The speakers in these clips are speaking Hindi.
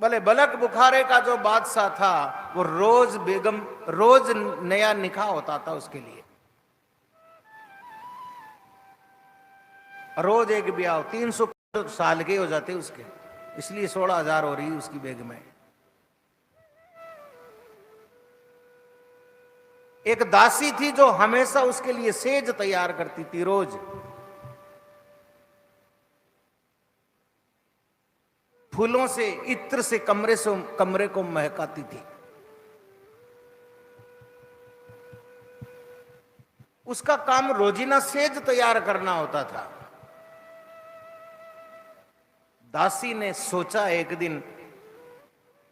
भले बलक बुखारे का जो बादशाह था वो रोज बेगम, रोज नया निकाह होता था उसके लिए, रोज एक ब्याह, 300 साल के हो जाते उसके, इसलिए 16,000 हो रही उसकी बेगमें। एक दासी थी जो हमेशा उसके लिए सेज तैयार करती थी, रोज फूलों से, इत्र से कमरे को महकाती थी। उसका काम रोजीना सेज तैयार करना होता था। दासी ने सोचा एक दिन,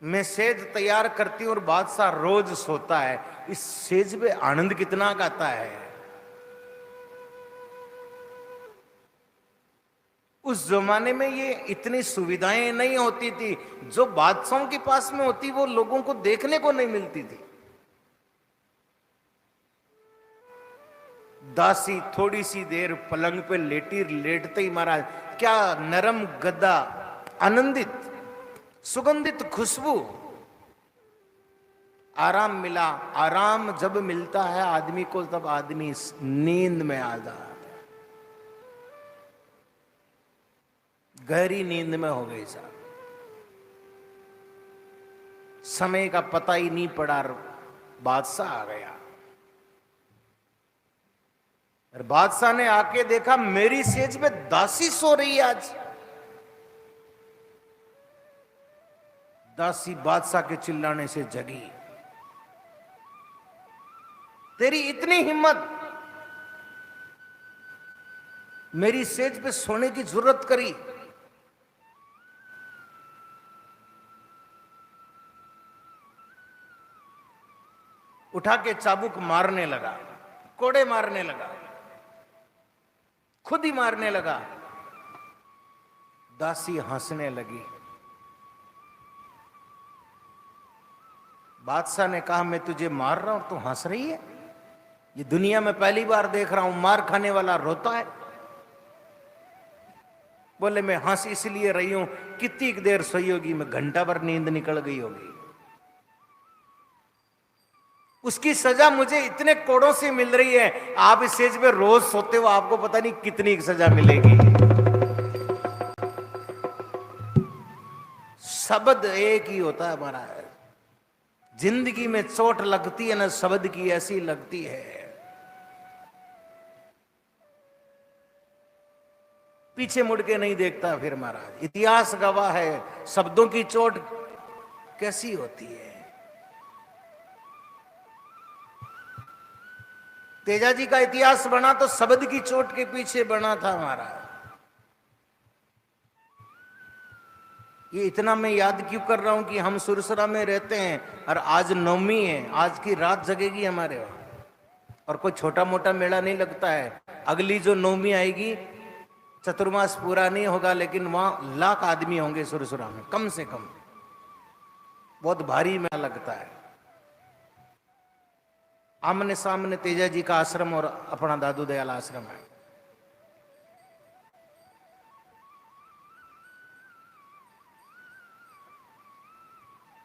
मैं सेज तैयार करती हूं और बादशाह रोज सोता है, इस सेज पे आनंद कितना आता है। उस जमाने में ये इतनी सुविधाएं नहीं होती थी, जो बादशाहों के पास में होती वो लोगों को देखने को नहीं मिलती थी। दासी थोड़ी सी देर पलंग पे लेटते ही महाराज, क्या नरम गद्दा, आनंदित सुगंधित खुशबू, आराम मिला। आराम जब मिलता है आदमी को, तब आदमी नींद में आ जाता, गहरी नींद में हो गई साहब। समय का पता ही नहीं पड़ा, बादशाह आ गया। और बादशाह ने आके देखा मेरी सेज पे दासी सो रही है आज। दासी बादशाह के चिल्लाने से जगी, तेरी इतनी हिम्मत, मेरी सेज पे सोने की जरूरत करी। उठा के चाबुक मारने लगा, कोड़े मारने लगा, खुद ही मारने लगा। दासी हंसने लगी। बादशाह ने कहा मैं तुझे मार रहा हूं, तू हंस रही है? ये दुनिया में पहली बार देख रहा हूं, मार खाने वाला रोता है। बोले मैं हंस इसलिए रही हूं, कितनी देर सोई होगी, मैं घंटा भर नींद निकल गई होगी। उसकी सजा मुझे इतने कोड़ों से मिल रही है, आप इस स्टेज पे रोज सोते हो, आपको पता नहीं कितनी सजा मिलेगी। शब्द एक ही होता है हमारा, जिंदगी में चोट लगती है ना, शब्द की ऐसी लगती है। पीछे मुड़ के नहीं देखता फिर महाराज। इतिहास गवाह है शब्दों की चोट कैसी होती है। तेजाजी का इतिहास बना तो शब्द की चोट के पीछे बना था हमारा। ये इतना मैं याद क्यों कर रहा हूं कि हम सुरसरा में रहते हैं और आज नवमी है, आज की रात जगेगी हमारे वहां, और कोई छोटा मोटा मेला नहीं लगता है। अगली जो नवमी आएगी, चतुर्मास पूरा नहीं होगा, लेकिन वहां लाख आदमी होंगे सुरसरा में कम से कम, बहुत भारी मेला लगता है। आमने सामने तेजाजी का आश्रम और अपना दादू दयाल आश्रम है।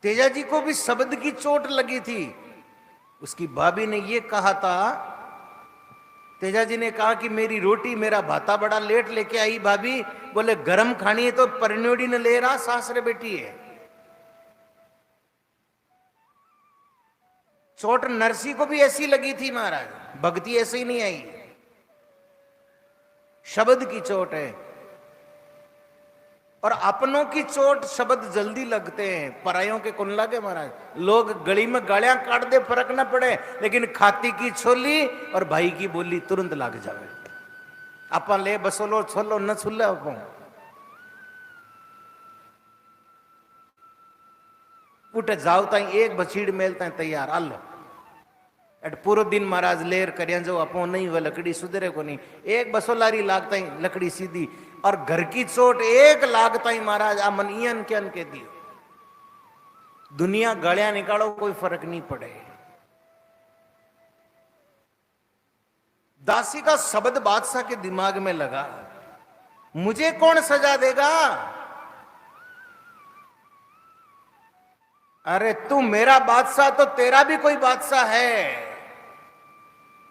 तेजाजी को भी शब्द की चोट लगी थी। उसकी भाभी ने ये कहा था, तेजाजी ने कहा कि मेरी रोटी मेरा भाता बड़ा लेट लेके आई भाभी। बोले गरम खानी है तो परिणोड़ी ने ले रहा, सासरे बेटी है। चोट नरसी को भी ऐसी लगी थी महाराज, भक्ति ऐसे ही नहीं आई। शब्द की चोट है, और अपनों की चोट शब्द जल्दी लगते हैं, परायों के कौन लगे महाराज। लोग गली में गालियां काट दे, फर्क ना पड़े, लेकिन खाती की छोली और भाई की बोली तुरंत लग जावे। अपन ले बसोलो छोलो न छुले अपन उठे जाओ ताई एक बछीड़ मेलता है तैयार आलो। एट पूरा दिन महाराज लेर करिया जो अपो नहीं, वह लकड़ी सुधरे को नहीं। एक बसोलारी लागता ही लकड़ी सीधी, और घर की चोट एक लागता ही महाराज आ मन ईयन के अन के दियो। दुनिया गलियां निकालो कोई फर्क नहीं पड़े। दासी का शब्द बादशाह के दिमाग में लगा, मुझे कौन सजा देगा? अरे तू मेरा बादशाह तो तेरा भी कोई बादशाह है,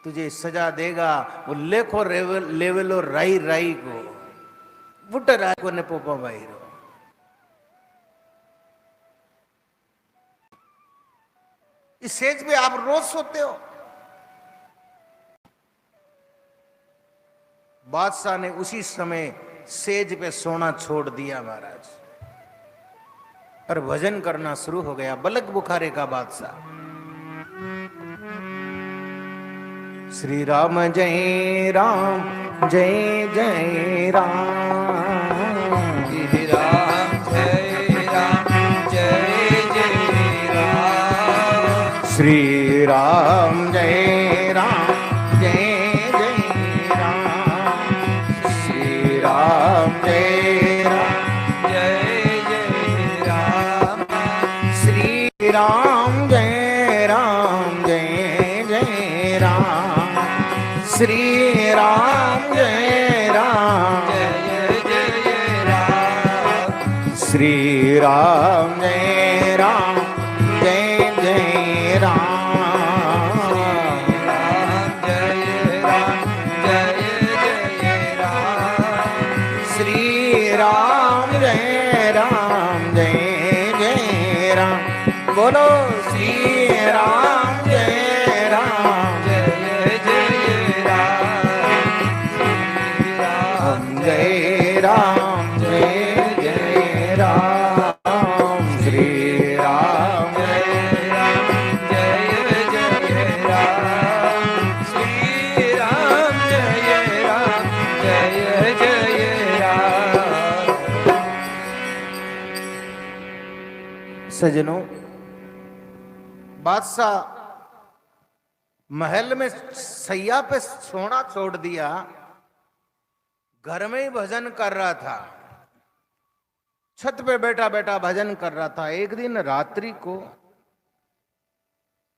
तुझे सजा देगा वो लेखो लेवलो राई राई को बुट राय को ने पोपा भाई रो। इस सेज पे आप रोज सोते हो। बादशाह ने उसी समय सेज पे सोना छोड़ दिया महाराज, और भजन करना शुरू हो गया। बलक बुखारे का बादशाह। श्री राम जय राम जय जय राम, श्री राम जय राम जय जय राम, श्री राम जय राम जय जय राम, श्री राम जय राम जय जय राम, श्री राम जय राम जय जय राम, श्री राम जय राम जय जय राम, श्री राम जय राम जय जय राम, राम जय राम जय जय राम, श्री राम जय राम जय जय राम। बोलो श्री राम जय राम जय जय राम, जय राम जय जय राम, श्री राम जय राम जय जय राम, श्री राम जय राम जय जय राम। सजनों, बादशाह महल में सैया पे सोना छोड़ दिया, घर में ही भजन कर रहा था, छत पे बैठा बैठा भजन कर रहा था। एक दिन रात्रि को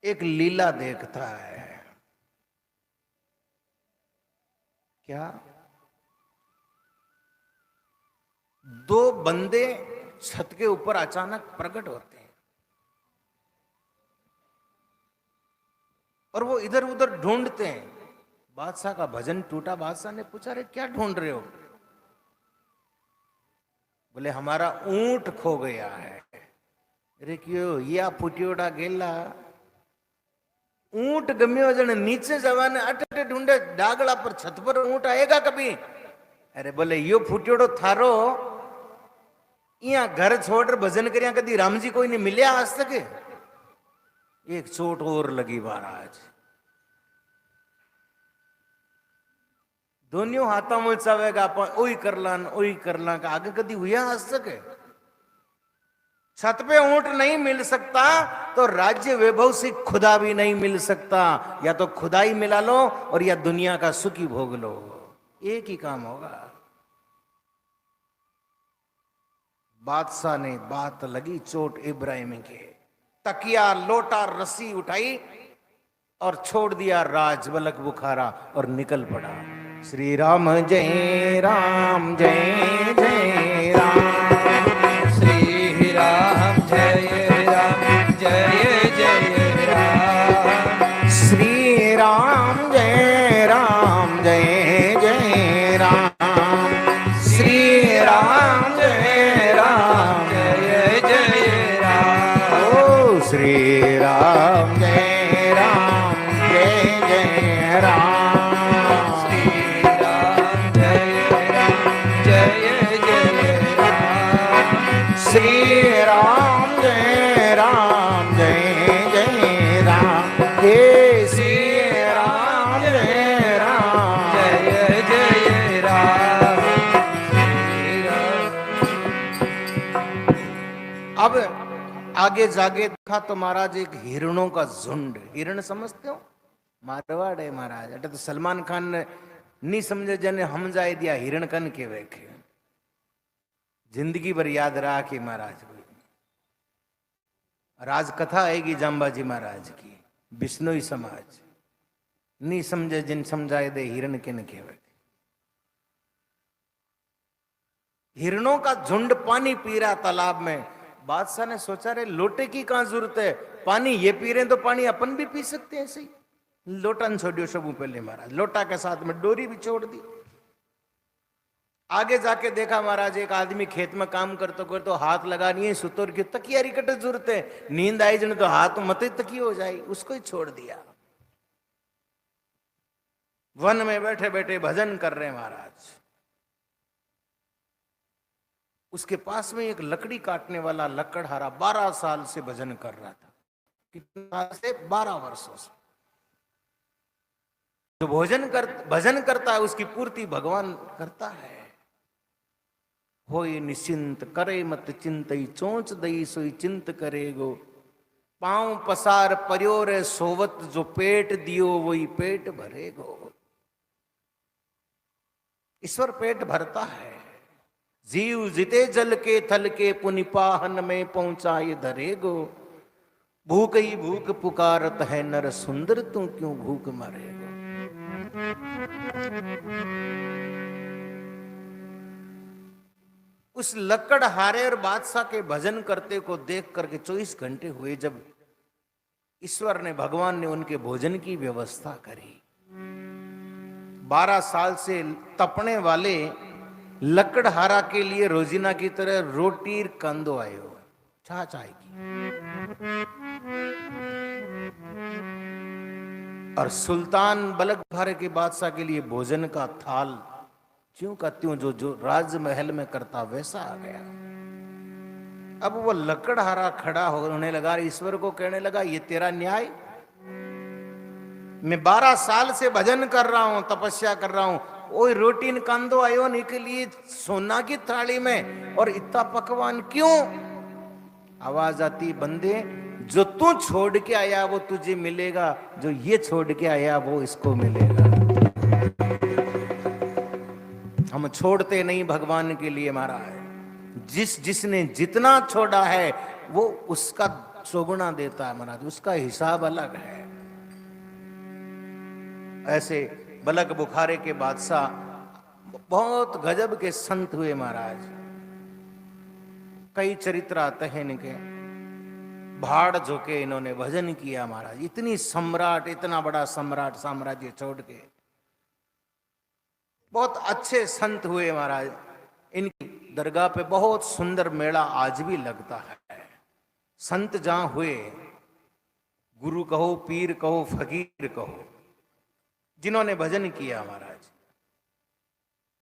एक लीला देखता है। क्या? दो बंदे छत के ऊपर अचानक प्रकट होते हैं और वो इधर उधर ढूंढते हैं। बादशाह का भजन टूटा। बादशाह ने पूछा, अरे क्या ढूंढ रहे हो? बोले हमारा ऊंट खो गया है। अरे क्यों? या फुटियोड़ा गेला ऊंट गम्यो जन नीचे जवाने अटे ढूंढे डागला पर छत पर ऊंट आएगा कभी? अरे बोले यो फुटियोड़ो थारो यहाँ घर छोड़ भजन करिया कदी रामजी कोई नहीं मिले आज तक? एक चोट और लगी महाराज। दोनों हाथा में चावेगा ओई करला का आगे कदी हुआ आज तक? छत पे ऊंट नहीं मिल सकता तो राज्य वैभव से खुदा भी नहीं मिल सकता। या तो खुदाई मिला लो और या दुनिया का सुखी भोग लो, एक ही काम होगा। बादशाह ने बात लगी चोट इब्राहिम के, तकिया लोटा रस्सी उठाई और छोड़ दिया राज बलक बुखारा और निकल पड़ा। श्री राम जय राम जय जय राम, श्री राम जय राम जय जय राम, श्री राम जय राम जय जय राम, श्री राम जय राम जय जय राम, ओ श्री राम जय राम जय जय राम, श्री राम जय राम जय जय राम, श्री राम जय राम जय जय राम, हे श्री राम जय राम जय जय राम, श्री राम। अब आगे जाके देखा तो महाराज एक हिरणों का झुंड। हिरण समझते हो? मारवाड़ है महाराज। अटे तो सलमान खान ने नहीं समझे जने हम जाए दिया हिरण कन के वेखे, जिंदगी भर याद रहा कि महाराज को राज कथा आएगी जाम्बाजी महाराज की। बिश्नोई समाज नहीं समझे जिन समझाए दे हिरण किन के वेखे। हिरणों का झुंड पानी पी रहा तालाब में। बादशाह ने सोचा रे लोटे की कहां जरूरत है, पानी ये पी रहे हैं तो पानी अपन भी पी सकते हैं ऐसे ही। लोटा न छोड़ियो सबू पहले महाराज, लोटा के साथ में डोरी भी छोड़ दी। आगे जाके देखा महाराज एक आदमी खेत में काम करते करते हाथ लगा नहीं है सुतोर की तकियारी कट जरूरत है, नींद आई जने तो हाथ मत तकी हो जाए, उसको ही छोड़ दिया। वन में बैठे बैठे भजन कर रहे महाराज। उसके पास में एक लकड़ी काटने वाला लकड़हारा 12 साल से भजन कर रहा था। कितने साल से? 12 वर्षों से। जो भजन करता है उसकी पूर्ति भगवान करता है। होय निश्चिंत करे मत चिंतई, चोंच दई सोई चिंत करेगो, पांव पसार पर्योर सोवत, जो पेट दियो वही पेट भरेगो। ईश्वर पेट भरता है। जीव जिते जल के थल के, पुनिपाहन में पहुंचाए धरेगो, भूख ही भूख पुकारत है नर, सुंदर तू क्यों भूख मरेगो। उस लकड़हारे और बादशाह के भजन करते को देख करके 24 घंटे हुए जब ईश्वर ने, भगवान ने उनके भोजन की व्यवस्था करी। 12 साल से तपने वाले लकड़हारा के लिए रोजीना की तरह रोटी कंदो आयो, छाछ आएगी। और सुल्तान बलगभारे के बादशाह के लिए भोजन का थाल क्यों का त्यों जो राजमहल में करता वैसा आ गया। अब वो लकड़हारा खड़ा होने लगा, ईश्वर को कहने लगा ये तेरा न्याय? मैं 12 साल से भजन कर रहा हूं, तपस्या कर रहा हूं, ओए रोटी कांदो आयो नहीं के लिए सोना की थाली में, और इतना पकवान क्यों? आवाज आती, बंदे जो तू छोड़ के आया वो तुझे मिलेगा, जो ये छोड़ के आया वो इसको मिलेगा। हम छोड़ते नहीं भगवान के लिए महाराज। जिसने जितना छोड़ा है वो उसका चौगुना देता है महाराज, उसका हिसाब अलग है। ऐसे बलग बुखारे के बादशाह बहुत गजब के संत हुए महाराज। कई चरित्र आते हैं इनके। भाड़ झोंके इन्होंने भजन किया महाराज। इतनी सम्राट, इतना बड़ा सम्राट साम्राज्य छोड़ के बहुत अच्छे संत हुए महाराज। इनकी दरगाह पे बहुत सुंदर मेला आज भी लगता है। संत जहां हुए, गुरु कहो, पीर कहो, फकीर कहो, जिन्होंने भजन किया महाराज,